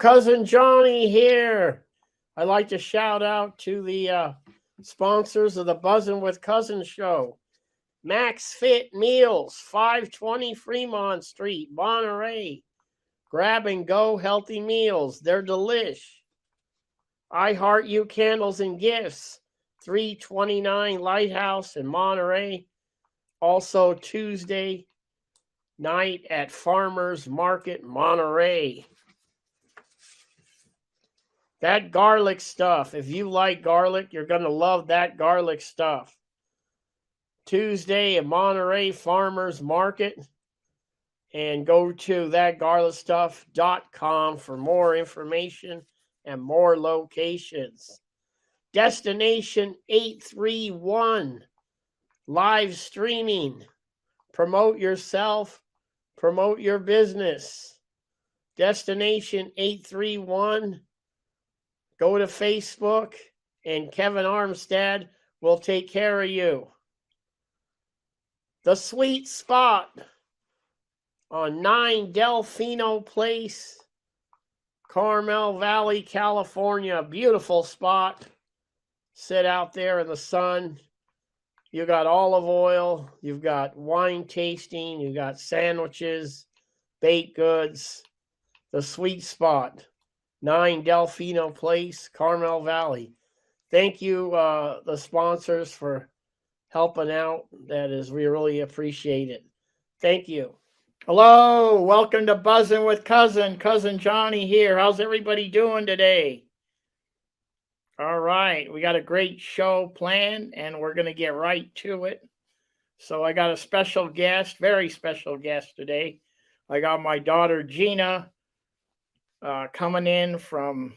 Cousin Johnny here. I'd like to shout out to the sponsors of the Buzzin' with Cousin show. Max Fit Meals, 520 Fremont Street, Monterey. Grab and go healthy meals. They're delish. I Heart You Candles and Gifts, 329 Lighthouse in Monterey. Also Tuesday night at Farmers Market, Monterey. That garlic stuff. If you like garlic, you're going to love that garlic stuff. Tuesday at Monterey Farmers Market. And go to thatgarlicstuff.com for more information and more locations. Destination 831. Live streaming. Promote yourself. Promote your business. Destination 831. Go to Facebook, and Kevin Armstead will take care of you. The Sweet Spot on 9 Delfino Place, Carmel Valley, California. Beautiful spot. Sit out there in the sun. You got olive oil. You've got wine tasting. You got sandwiches, baked goods. The Sweet Spot. 9 Delfino Place, Carmel Valley. Thank you, the sponsors, for helping out. We really appreciate it. Thank you. Hello, welcome to Buzzin' with Cousin Johnny here. How's everybody doing today? All right, we got a great show planned, and we're going to get right to it. So I got a special guest, very special guest today. I got my daughter, Gina, coming in from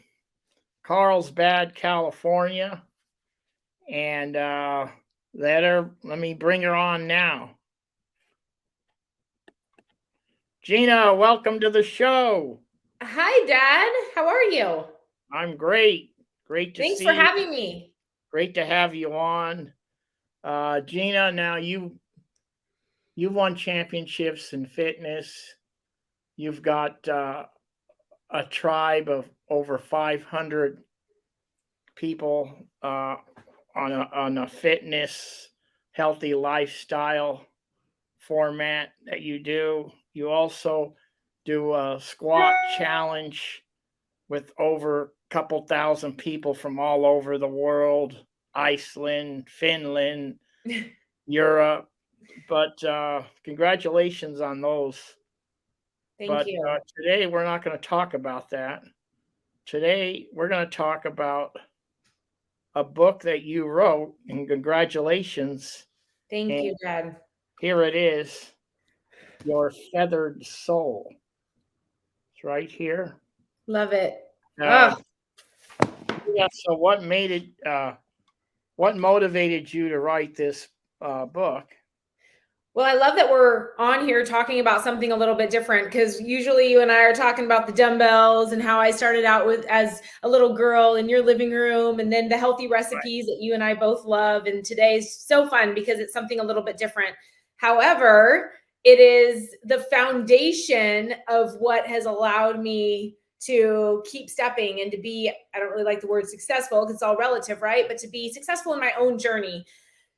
Carlsbad, California, and let me bring her on now. Gina, welcome to the show. Hi, Dad. How are you? I'm great. Great to see you. Thanks for having me. Great to have you on. Gina, now you've won championships in fitness. You've got a tribe of over 500 people on a fitness, healthy lifestyle format that you do. You also do a squat challenge with over a couple thousand people from all over the world, Iceland, Finland, Europe. But congratulations on those. Thank you. Today, we're not going to talk about that. Today, we're going to talk about a book that you wrote, and congratulations. Thank you, Dad. Here it is, Your Feathered Soul. It's right here. Love it. Yeah, so what motivated you to write this book? Well, I love that we're on here talking about something a little bit different, because usually you and I are talking about the dumbbells and how I started out with as a little girl in your living room, and then the healthy recipes that you and I both love. And today's so fun because it's something a little bit different. However, it is the foundation of what has allowed me to keep stepping and to be, I don't really like the word successful because it's all relative, right? But to be successful in my own journey.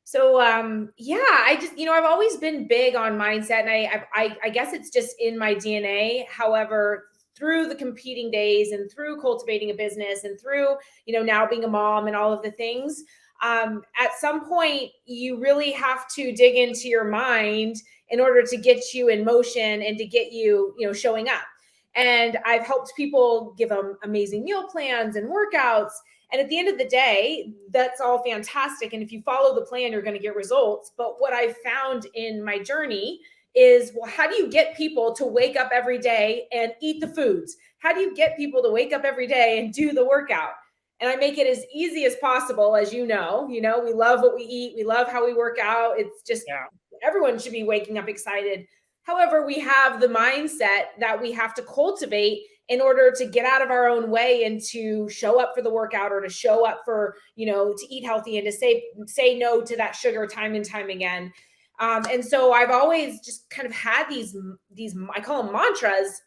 So, I just, I've always been big on mindset, and I guess it's just in my DNA. However, through the competing days and through cultivating a business and through, now being a mom and all of the things, at some point you really have to dig into your mind in order to get you in motion and to get you, showing up. And I've helped people give them amazing meal plans and workouts. And at the end of the day, that's all fantastic. And if you follow the plan, you're going to get results. But what I've found in my journey is, well, how do you get people to wake up every day and eat the foods? How do you get people to wake up every day and do the workout? And I make it as easy as possible. As we love what we eat. We love how we work out. It's just, everyone should be waking up excited. However, we have the mindset that we have to cultivate in order to get out of our own way and to show up for the workout, or to show up for, to eat healthy and to say no to that sugar time and time again. And so I've always just kind of had these, I call them mantras,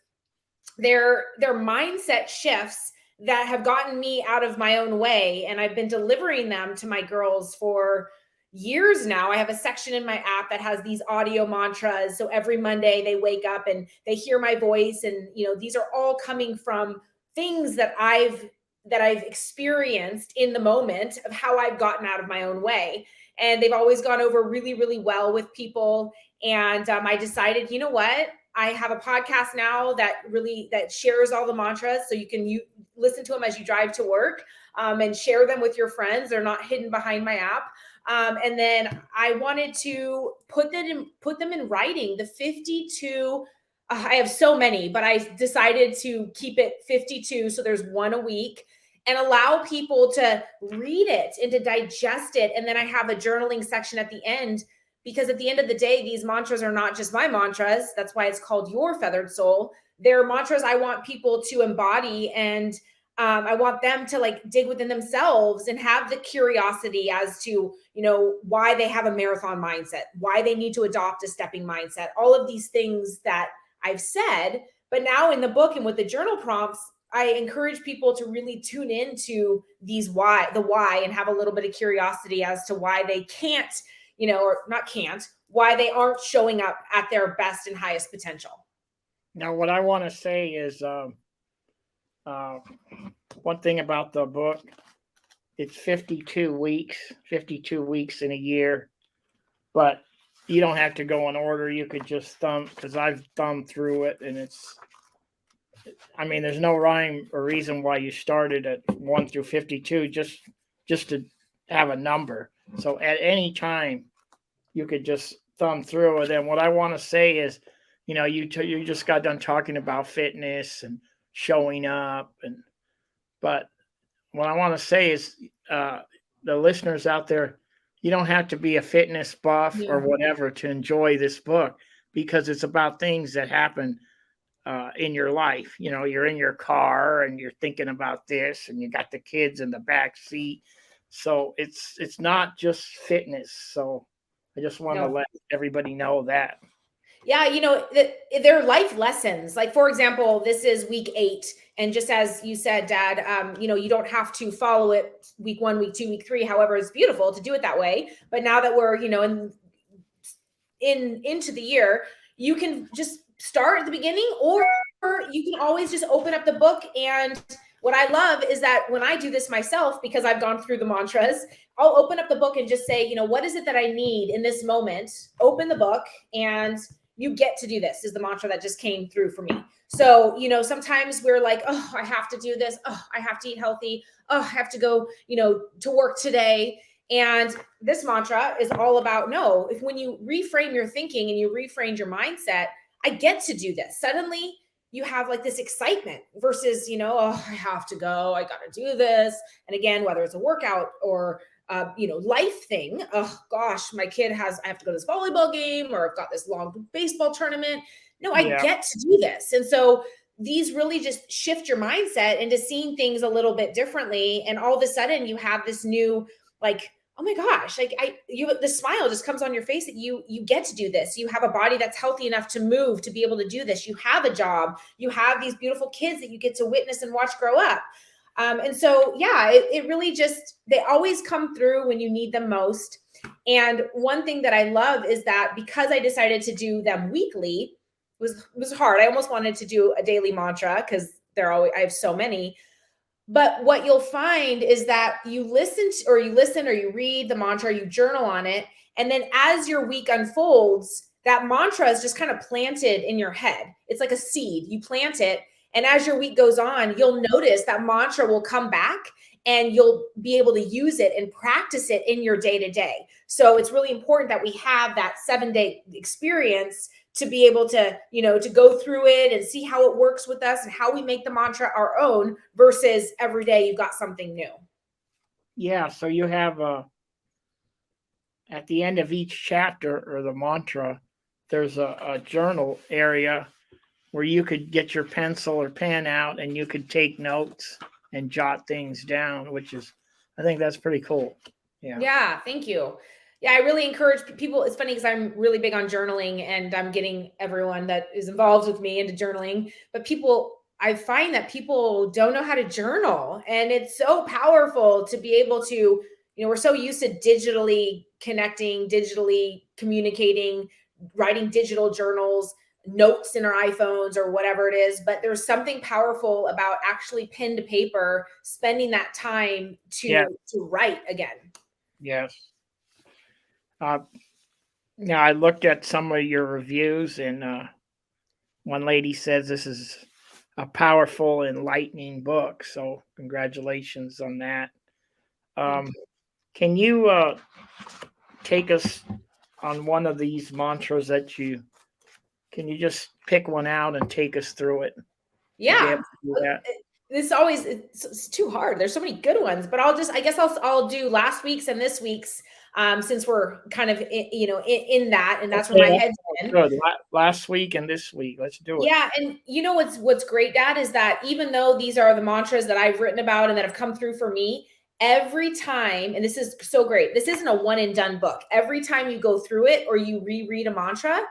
they're mindset shifts that have gotten me out of my own way, and I've been delivering them to my girls for years now. I have a section in my app that has these audio mantras, so every Monday they wake up and they hear my voice, and these are all coming from things that I've experienced in the moment of how I've gotten out of my own way, and they've always gone over really, really well with people. And I decided, you know what, I have a podcast now that shares all the mantras, so you listen to them as you drive to work, and share them with your friends. They're not hidden behind my app. And then I wanted to put them in writing. The 52. I have so many, but I decided to keep it 52. So there's one a week, and allow people to read it and to digest it. And then I have a journaling section at the end, because at the end of the day, these mantras are not just my mantras. That's why it's called Your Feathered Soul. They're mantras I want people to embody, and I want them to like dig within themselves and have the curiosity as to, why they have a marathon mindset, why they need to adopt a stepping mindset, all of these things that I've said. But now in the book and with the journal prompts, I encourage people to really tune into the why, and have a little bit of curiosity as to why they can't, or not can't, why they aren't showing up at their best and highest potential. Now, what I want to say is one thing about the book, it's 52 weeks in a year, but you don't have to go in order. You could just thumb, because I've thumbed through it, and there's no rhyme or reason why you started at 1 through 52, just to have a number. So at any time, you could just thumb through it. And what I want to say is, you just got done talking about fitness and showing up, but what I want to say is, the listeners out there, you don't have to be a fitness buff or whatever to enjoy this book, because it's about things that happen in your life. You're in your car and you're thinking about this, and you got the kids in the back seat. So it's not just fitness. So I just want to let everybody know that. Yeah, they're life lessons. Like, for example, this is week 8. And just as you said, Dad, you don't have to follow it week 1, week 2, week 3. However, it's beautiful to do it that way. But now that we're, into the year, you can just start at the beginning, or you can always just open up the book. And what I love is that when I do this myself, because I've gone through the mantras, I'll open up the book and just say, what is it that I need in this moment? Open the book, and you get to do this, is the mantra that just came through for me. So, sometimes we're like, oh, I have to do this. Oh, I have to eat healthy. Oh, I have to go, to work today. And this mantra is all about, no, when you reframe your thinking and you reframe your mindset, I get to do this. Suddenly you have like this excitement versus, oh, I have to go, I got to do this. And again, whether it's a workout or life thing. Oh gosh, my kid I have to go to this volleyball game, or I've got this long baseball tournament. No, I get to do this. And so these really just shift your mindset into seeing things a little bit differently. And all of a sudden you have this new, like, oh my gosh, like the smile just comes on your face that you get to do this. You have a body that's healthy enough to move, to be able to do this. You have a job, you have these beautiful kids that you get to witness and watch grow up. And so, it really just, they always come through when you need them most. And one thing that I love is that because I decided to do them weekly, was hard. I almost wanted to do a daily mantra because I have so many. But what you'll find is that you listen or you read the mantra, you journal on it. And then as your week unfolds, that mantra is just kind of planted in your head. It's like a seed. You plant it. And as your week goes on, you'll notice that mantra will come back, and you'll be able to use it and practice it in your day-to-day. So it's really important that we have that 7-day experience to be able to, to go through it and see how it works with us and how we make the mantra our own, versus every day you've got something new. Yeah. So you have at the end of each chapter or the mantra, there's a journal area where you could get your pencil or pen out and you could take notes and jot things down, I think that's pretty cool. Yeah. Thank you. Yeah, I really encourage people. It's funny because I'm really big on journaling, and I'm getting everyone that is involved with me into journaling. But people, I find that people don't know how to journal, and it's so powerful to be able to, we're so used to digitally connecting, digitally communicating, writing digital journals, notes in our iPhones or whatever it is, but there's something powerful about actually pen to paper, spending that time Yeah. to write again. Yes. Now I looked at some of your reviews, and one lady says this is a powerful, enlightening book. So congratulations on that. Can you take us on one of these mantras that you? Can you just pick one out and take us through it? Would you be Yeah. able to do that? This always it's too hard. There's so many good ones, but I guess I'll do last week's and this week's, since we're kind of in that, and that's where Okay, my that head's sounds in. good. Last week and this week. Let's do it. Yeah, and what's great, Dad, is that even though these are the mantras that I've written about and that have come through for me, every time, and this is so great, this isn't a one and done book. Every time you go through it or you reread a mantra,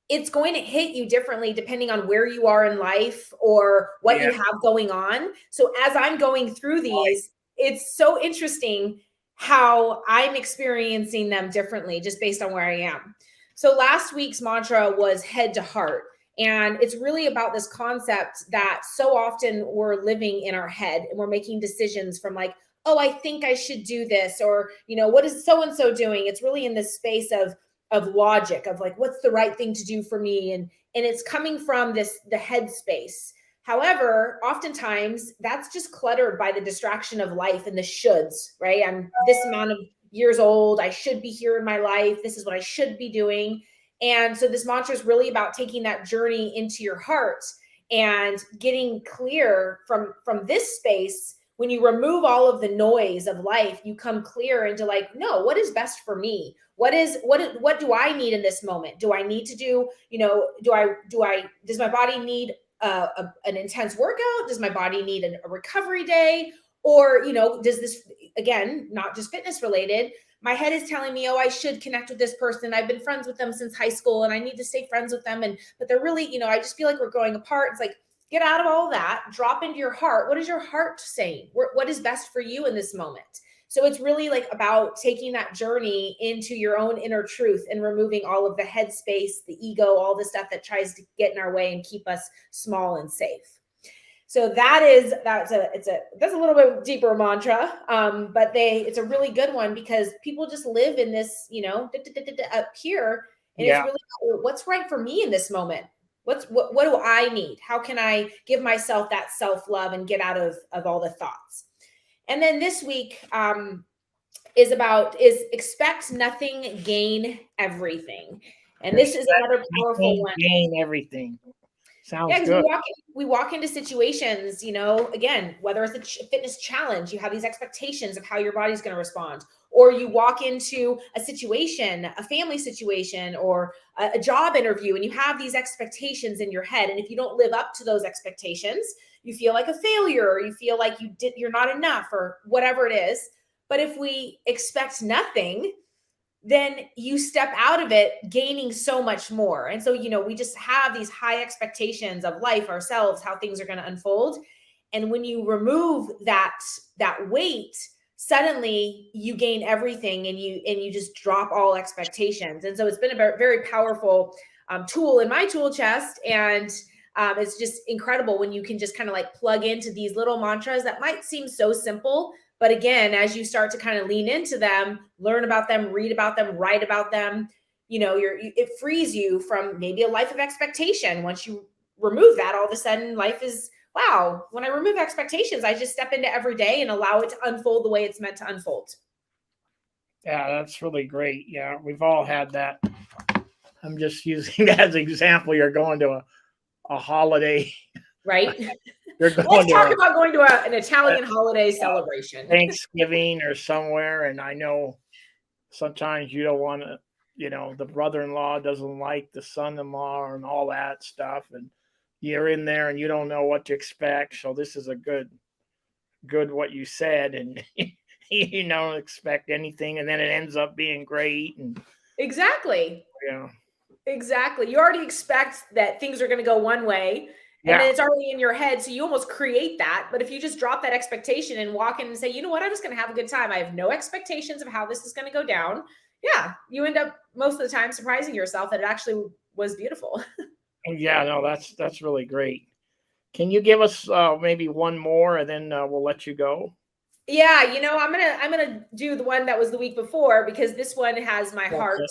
it's going to hit you differently depending on where you are in life or what Yeah. you have going on. So as I'm going through these, it's so interesting how I'm experiencing them differently just based on where I am. So last week's mantra was head to heart. And it's really about this concept that so often we're living in our head and we're making decisions from like, oh, I think I should do this, or, what is so and so doing? It's really in this space of logic, of like, what's the right thing to do for me, and it's coming from the head space. However, oftentimes that's just cluttered by the distraction of life and the shoulds, right? I'm this amount of years old, I should be here in my life, this is what I should be doing. And so this mantra is really about taking that journey into your heart and getting clear from this space. When you remove all of the noise of life, you come clear into like, no, what is best for me? What do I need in this moment? Do I need to do, does my body need an intense workout? Does my body need a recovery day? Or, does this, again, not just fitness related, my head is telling me, oh, I should connect with this person. I've been friends with them since high school and I need to stay friends with them. But they're really, I just feel like we're growing apart. It's like, get out of all that, drop into your heart. What is your heart saying? What is best for you in this moment? So it's really like about taking that journey into your own inner truth and removing all of the headspace, the ego, all the stuff that tries to get in our way and keep us small and safe. So that's a little bit deeper mantra, but it's a really good one because people just live in this, up here, and it's really what's right for me in this moment. What do I need? How can I give myself that self-love and get out of all the thoughts? And then this week is expect nothing, gain everything. And this is another powerful one. Gain everything. Sounds Yeah, good. because we walk into situations, again, whether it's a fitness challenge, you have these expectations of how your body's going to respond, or you walk into a situation, a family situation, or a job interview, and you have these expectations in your head. And if you don't live up to those expectations, you feel like a failure, or you feel like you're not enough, or whatever it is. But if we expect nothing, then you step out of it gaining so much more. And so, we just have these high expectations of life, ourselves, how things are going to unfold. And when you remove that weight, suddenly you gain everything, and you just drop all expectations. And so it's been a very powerful tool in my tool chest. And it's just incredible when you can just kind of like plug into these little mantras that might seem so simple. But again, as you start to kind of lean into them, learn about them, read about them, write about them, it frees you from maybe a life of expectation. Once you remove that, all of a sudden life is, wow, when I remove expectations, I just step into every day and allow it to unfold the way it's meant to unfold. Yeah, that's really great. Yeah, we've all had that. I'm just using that as an example. You're going to a holiday. Right? You're going Let's talk about going to an Italian holiday celebration. Thanksgiving or somewhere, and I know sometimes you don't want to, the brother-in-law doesn't like the son-in-law and all that stuff, and you're in there and you don't know what to expect. So this is a good what you said, and you don't expect anything, and then it ends up being great. And exactly. Yeah. Exactly. You already expect that things are going to go one way, And then Yeah. it's already in your head. So you almost create that. But if you just drop that expectation and walk in and say, you know what, I'm just going to have a good time. I have no expectations of how this is going to go down. Yeah. You end up most of the time surprising yourself that it actually was beautiful. Yeah, no, that's really great. Can you give us maybe one more, and then we'll let you go? Yeah, I'm gonna do the one that was the week before because this one has my Okay. heart.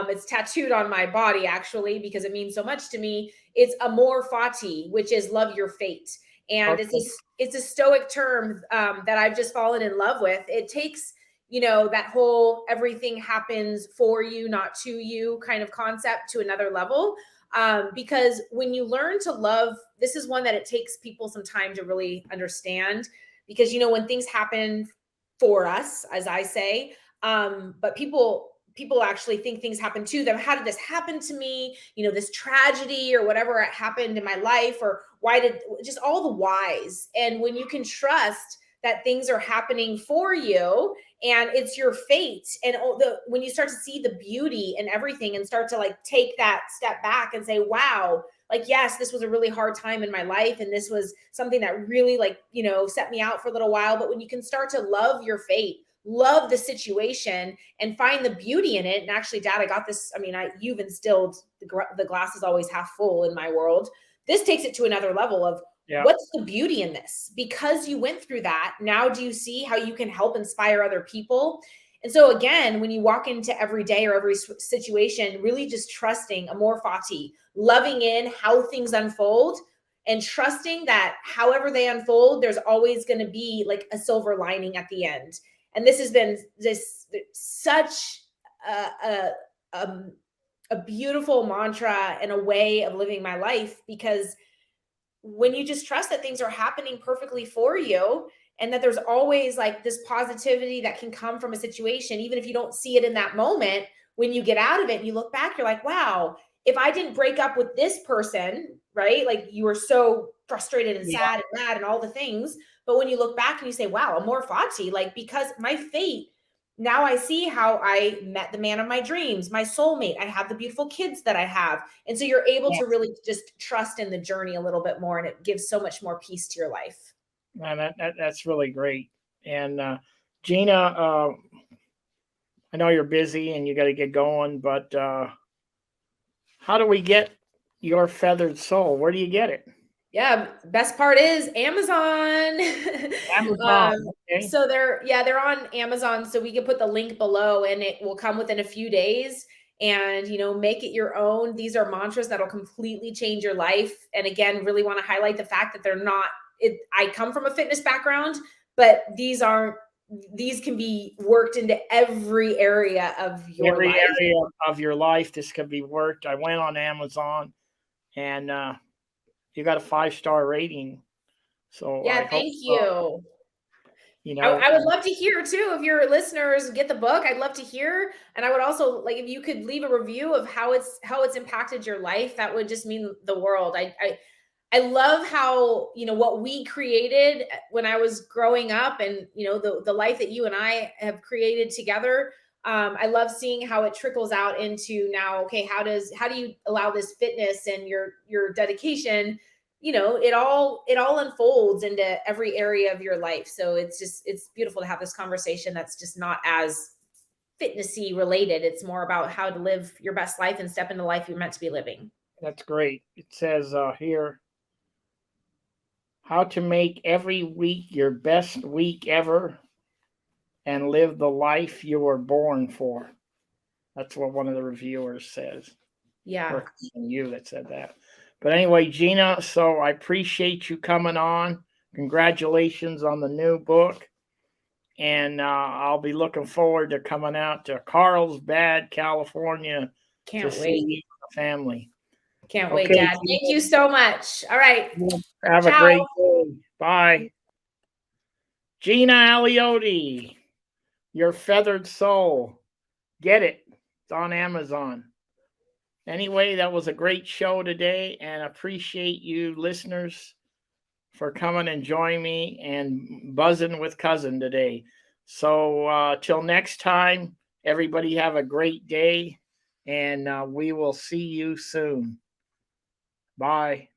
It's tattooed on my body actually because it means so much to me. It's amor fati, which is love your fate, and Okay. it's a stoic term that I've just fallen in love with. It takes that whole everything happens for you, not to you kind of concept to another level. Because when you learn to love, this is one that it takes people some time to really understand because when things happen for us, as I say, but people actually think things happen to them. How did this happen to me? This tragedy or whatever happened in my life, or why did just all the whys. And when you can trust that things are happening for you and it's your fate, and when you start to see the beauty in everything and start to like take that step back and say, wow, like, yes, this was a really hard time in my life. And this was something that really set me out for a little while. But when you can start to love your fate, love the situation and find the beauty in it. And actually, Dad, I got this. I mean, you've instilled the glass is always half full in my world. This takes it to another level of Yeah. what's the beauty in this? Because you went through that. Now, do you see how you can help inspire other people? And so again, when you walk into every day or every situation, really just trusting amor fati, loving in how things unfold and trusting that however they unfold, there's always going to be like a silver lining at the end. And this has been such a, a, a beautiful mantra and a way of living my life, because when you just trust that things are happening perfectly for you and that there's always like this positivity that can come from a situation, even if you don't see it in that moment, when you get out of it and you look back, you're like, wow, if I didn't break up with this person, right? Like you were so frustrated and Yeah. sad and mad and all the things. But when you look back and you say, wow, amor fati, like because my fate, now I see how I met the man of my dreams, my soulmate. I have the beautiful kids that I have. And so you're able Yeah. to really just trust in the journey a little bit more, and it gives so much more peace to your life. Man, that's really great. And Gina, I know you're busy and you got to get going, but how do we get your feathered soul? Where do you get it? Yeah, best part is Amazon. Amazon. Okay. So they're on Amazon. So we can put the link below and it will come within a few days. And make it your own. These are mantras that'll completely change your life. And again, really want to highlight the fact that they're not I come from a fitness background, but these can be worked into every area of your Every life. area of your life, this could be worked. I went on Amazon, and you got a 5-star rating. So I Yeah, hope thank you. you I would know. love to hear too if your listeners get the book. I'd love to hear, and I would also like if you could leave a review of how it's impacted your life. That would just mean the world. I love how what we created when I was growing up, and the life that you and I have created together. I love seeing how it trickles out into now. Okay, how do you allow this fitness and your dedication, it all unfolds into every area of your life. So it's beautiful to have this conversation that's just not as fitnessy related. It's more about how to live your best life and step into the life you're meant to be living. That's great. It says here how to make every week your best week ever and live the life you were born for. That's what one of the reviewers says. Yeah. Or you that said that. But anyway, Gina, so I appreciate you coming on. Congratulations on the new book. And I'll be looking forward to coming out to Carlsbad, California to Can't see wait. you and the family. Can't wait, Okay, Dad. Thank you so much. All right. Gina, have a Ciao. great day. Bye. Gina Aliotti, Your Feathered Soul. Get it. It's on Amazon. Anyway, that was a great show today, and appreciate you listeners for coming and joining me and buzzing with Cousin today. So till next time, everybody have a great day, and we will see you soon. Bye.